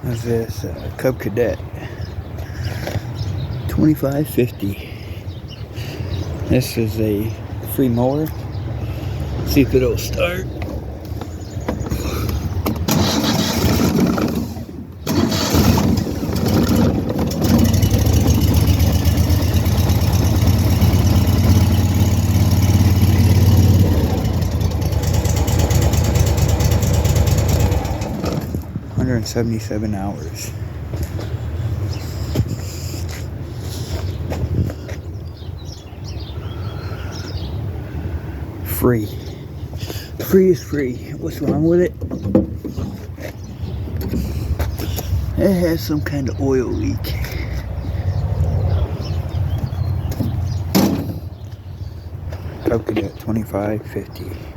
Is this cubcadet 2550. This is a free mower. See if it'll start. $177 hours. Free. Free is free. What's wrong with it? It has some kind of oil leak. cubcadet 2550.